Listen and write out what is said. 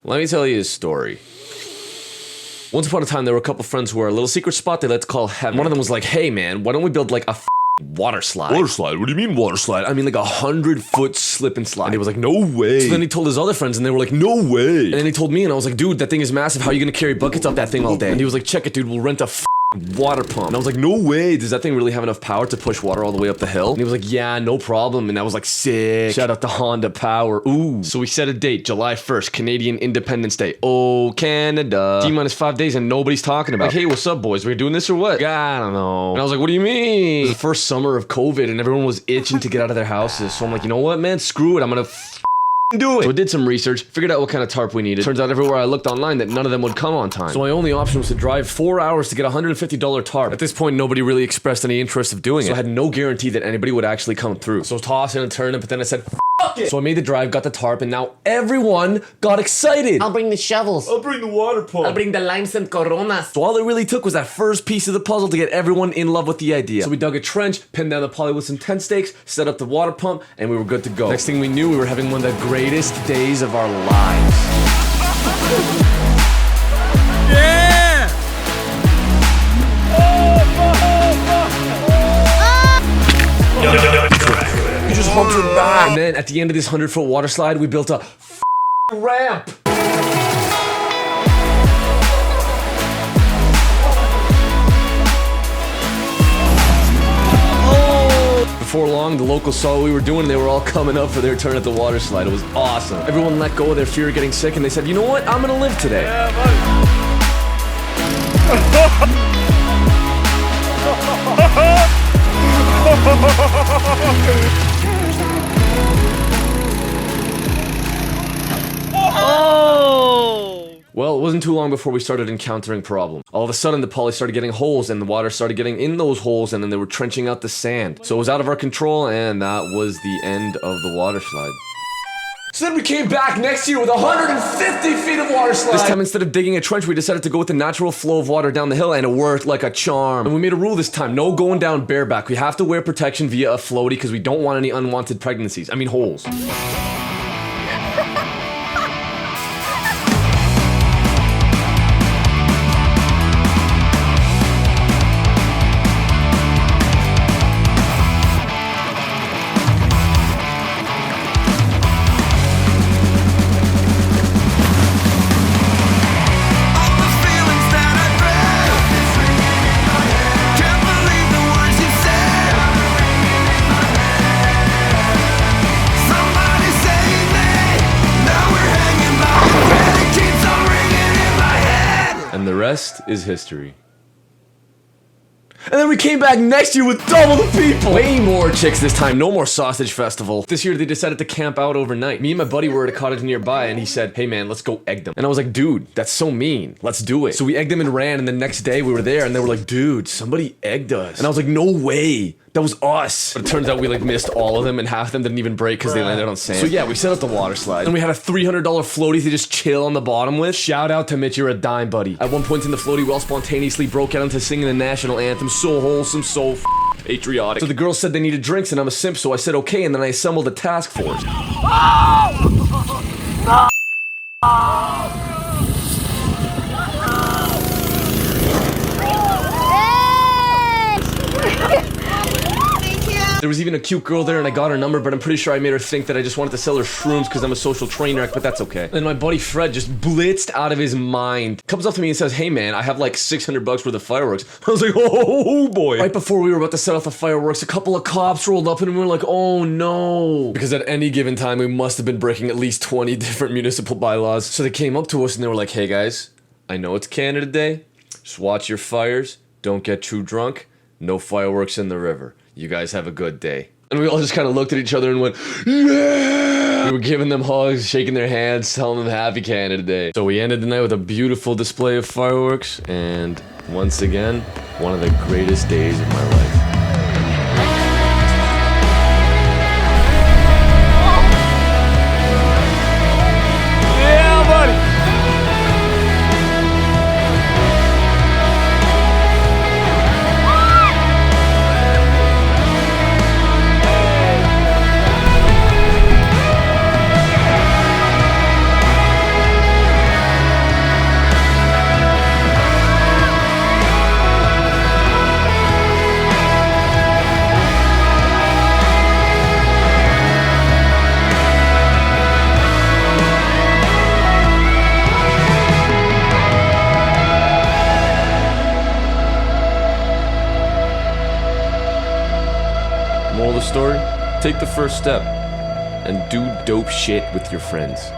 Let me tell you a story. Once upon a time, there were a couple friends who were a little secret spot they like to call heaven. One of them was like, hey man, why don't we build like a water slide? Water slide? What do you mean water slide? I mean like 100-foot slip and slide. And he was like, no way. So then he told his other friends and they were like, no way. And then he told me and I was like, dude, that thing is massive. How are you gonna carry buckets up that thing all day? And he was like, check it, dude, we'll rent a water pump. And I was like, no way, does that thing really have enough power to push water all the way up the hill? And he was like, yeah, no problem. And I was like, sick. Shout out to Honda Power. Ooh. So we set a date, July 1st, Canadian Independence Day. Oh, Canada. T-minus 5 days and nobody's talking about it. Like, hey, what's up, boys? We're doing this or what? I don't know. And I was like, what do you mean? It was the first summer of COVID and everyone was itching to get out of their houses. So I'm like, you know what, man? Screw it. I'm gonna do it. So I did some research, figured out what kind of tarp we needed. Turns out everywhere I looked online that none of them would come on time. So my only option was to drive 4 hours to get a $150 tarp. At this point, nobody really expressed any interest of doing it. So I had no guarantee that anybody would actually come through. So I was tossing and turning, but then I said, fuck it. So I made the drive, got the tarp, and now everyone got excited. I'll bring the shovels. I'll bring the water pump. I'll bring the limestone coronas. So all it really took was that first piece of the puzzle to get everyone in love with the idea. So we dug a trench, pinned down the poly with some tent stakes, set up the water pump, and we were good to go. Next thing we knew, we were having one of the greatest days of our lives. Yeah! You just humped her back. And then at the end of this 100-foot water slide, we built a ramp. Before long, the locals saw what we were doing and they were all coming up for their turn at the water slide. It was awesome. Everyone let go of their fear of getting sick and they said, you know what? I'm gonna live today. Yeah, buddy. Well, it wasn't too long before we started encountering problems. All of a sudden, the poly started getting holes and the water started getting in those holes and then they were trenching out the sand. So it was out of our control and that was the end of the water slide. So then we came back next year with 150 feet of water slide. This time, instead of digging a trench, we decided to go with the natural flow of water down the hill and it worked like a charm. And we made a rule this time, no going down bareback. We have to wear protection via a floaty because we don't want any unwanted pregnancies. I mean holes. And the rest is history. And then we came back next year with double the people! Way more chicks this time, no more sausage festival. This year they decided to camp out overnight. Me and my buddy were at a cottage nearby and he said, hey man, let's go egg them. And I was like, dude, that's so mean. Let's do it. So we egged them and ran and the next day we were there and they were like, dude, somebody egged us. And I was like, no way. That was us. But it turns out we like missed all of them and half of them didn't even break because they landed on sand. So yeah, we set up the water slide. And we had a $300 floaty to just chill on the bottom with. Shout out to Mitch, you're a dime, buddy. At one point in the floaty, we all spontaneously broke out into singing the national anthem. So wholesome, so patriotic. So the girls said they needed drinks and I'm a simp, so I said okay, and then I assembled a task force. There was even a cute girl there and I got her number, but I'm pretty sure I made her think that I just wanted to sell her shrooms because I'm a social train wreck, but that's okay. And my buddy Fred just blitzed out of his mind. Comes up to me and says, hey man, I have like $600 worth of fireworks. I was like, oh boy. Right before we were about to set off the fireworks, a couple of cops rolled up and we were like, oh no. Because at any given time, we must have been breaking at least 20 different municipal bylaws. So they came up to us and they were like, hey guys, I know it's Canada Day. Just watch your fires. Don't get too drunk. No fireworks in the river. You guys have a good day. And we all just kind of looked at each other and went, yeah! We were giving them hugs, shaking their hands, telling them Happy Canada Day. So we ended the night with a beautiful display of fireworks, and once again, one of the greatest days of my life. Moral of the story? Take the first step and do dope shit with your friends.